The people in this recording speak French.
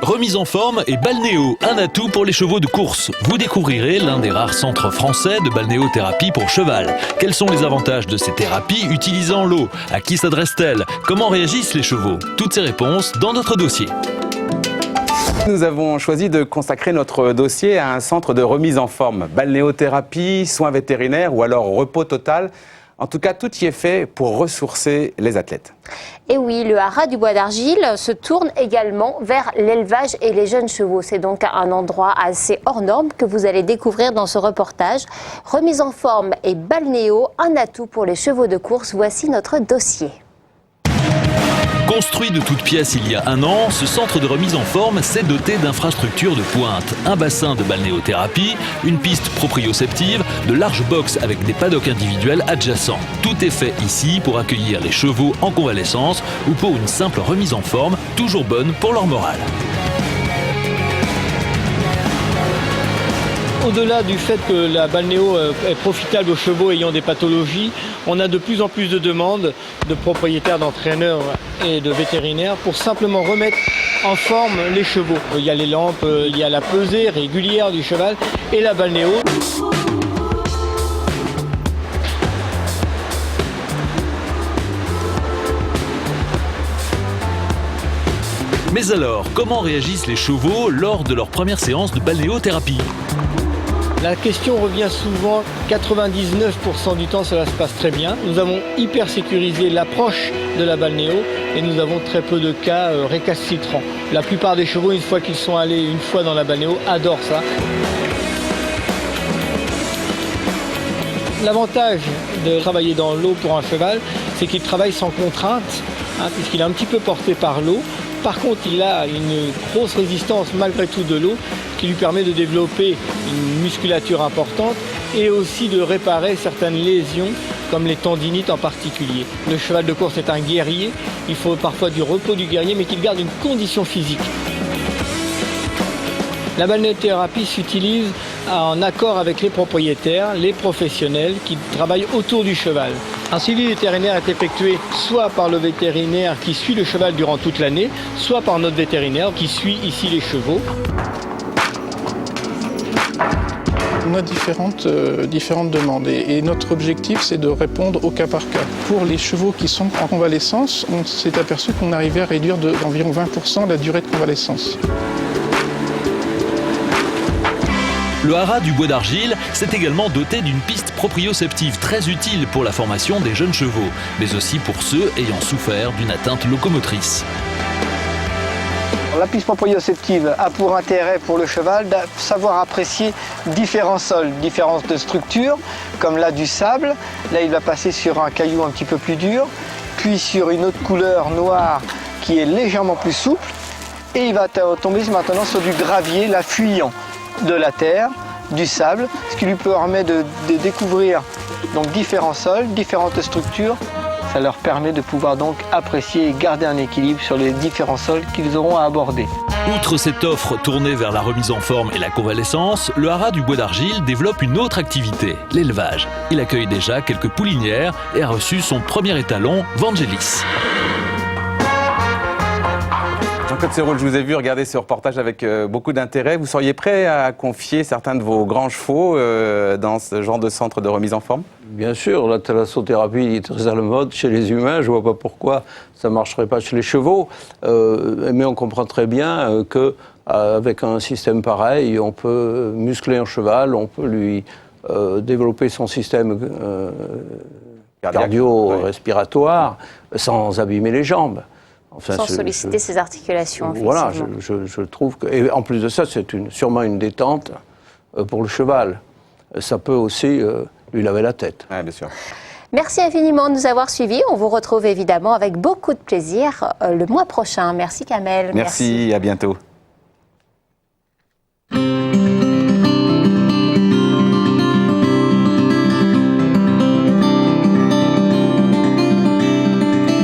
Remise en forme et balnéo, un atout pour les chevaux de course. Vous découvrirez l'un des rares centres français de balnéothérapie pour cheval. Quels sont les avantages de ces thérapies utilisant l'eau? À qui s'adresse-t-elle? Comment réagissent les chevaux? Toutes ces réponses dans notre dossier. Nous avons choisi de consacrer notre dossier à un centre de remise en forme. Balnéothérapie, soins vétérinaires ou alors repos total. En tout cas, tout y est fait pour ressourcer les athlètes. Et oui, le haras du Bois d'Argile se tourne également vers l'élevage et les jeunes chevaux. C'est donc un endroit assez hors norme que vous allez découvrir dans ce reportage. Remise en forme et balnéo, un atout pour les chevaux de course. Voici notre dossier. Construit de toutes pièces il y a un an, ce centre de remise en forme s'est doté d'infrastructures de pointe. Un bassin de balnéothérapie, une piste proprioceptive, de larges boxes avec des paddocks individuels adjacents. Tout est fait ici pour accueillir les chevaux en convalescence ou pour une simple remise en forme, toujours bonne pour leur morale. Au-delà du fait que la balnéo est profitable aux chevaux ayant des pathologies, on a de plus en plus de demandes de propriétaires, d'entraîneurs et de vétérinaires pour simplement remettre en forme les chevaux. Il y a les lampes, il y a la pesée régulière du cheval et la balnéo. Mais alors, comment réagissent les chevaux lors de leur première séance de balnéothérapie? La question revient souvent, 99% du temps cela se passe très bien. Nous avons hyper sécurisé l'approche de la balnéo et nous avons très peu de cas récalcitrants. La plupart des chevaux, une fois qu'ils sont allés une fois dans la balnéo, adorent ça. L'avantage de travailler dans l'eau pour un cheval, c'est qu'il travaille sans contrainte, puisqu'il est un petit peu porté par l'eau. Par contre, il a une grosse résistance malgré tout de l'eau qui lui permet de développer une musculature importante et aussi de réparer certaines lésions comme les tendinites en particulier. Le cheval de course est un guerrier, il faut parfois du repos du guerrier mais qu'il garde une condition physique. La balnéothérapie s'utilise en accord avec les propriétaires, les professionnels qui travaillent autour du cheval. Un suivi vétérinaire est effectué soit par le vétérinaire qui suit le cheval durant toute l'année, soit par notre vétérinaire qui suit ici les chevaux. On a différentes demandes et notre objectif c'est de répondre au cas par cas. Pour les chevaux qui sont en convalescence, on s'est aperçu qu'on arrivait à réduire d'environ 20% la durée de convalescence. Le haras du Bois d'Argile s'est également doté d'une piste proprioceptive très utile pour la formation des jeunes chevaux, mais aussi pour ceux ayant souffert d'une atteinte locomotrice. La piste proprioceptive a pour intérêt pour le cheval de savoir apprécier différents sols, différences de structure, comme là du sable. Là, il va passer sur un caillou un petit peu plus dur, puis sur une autre couleur noire qui est légèrement plus souple, et il va tomber maintenant sur du gravier, la fuyant de la terre, du sable, ce qui lui permet de découvrir donc différents sols, différentes structures. Ça leur permet de pouvoir donc apprécier et garder un équilibre sur les différents sols qu'ils auront à aborder. Outre cette offre tournée vers la remise en forme et la convalescence, le haras du Bois d'Argile développe une autre activité, l'élevage. Il accueille déjà quelques poulinières et a reçu son premier étalon, Vangelis. Jean-Claude Serrault, je vous ai vu regarder ce reportage avec beaucoup d'intérêt. Vous seriez prêt à confier certains de vos grands chevaux dans ce genre de centre de remise en forme? Bien sûr, la thalassothérapie est très à la mode chez les humains. Je ne vois pas pourquoi ça ne marcherait pas chez les chevaux. Mais on comprend très bien qu'avec un système pareil, on peut muscler un cheval, on peut lui développer son système cardio-respiratoire sans abîmer les jambes. Enfin, sans solliciter ses articulations. Voilà, je trouve que... Et en plus de ça, c'est sûrement une détente pour le cheval. Ça peut aussi lui laver la tête. Oui, bien sûr. Merci infiniment de nous avoir suivis. On vous retrouve évidemment avec beaucoup de plaisir le mois prochain. Merci Kamel. Merci, à bientôt.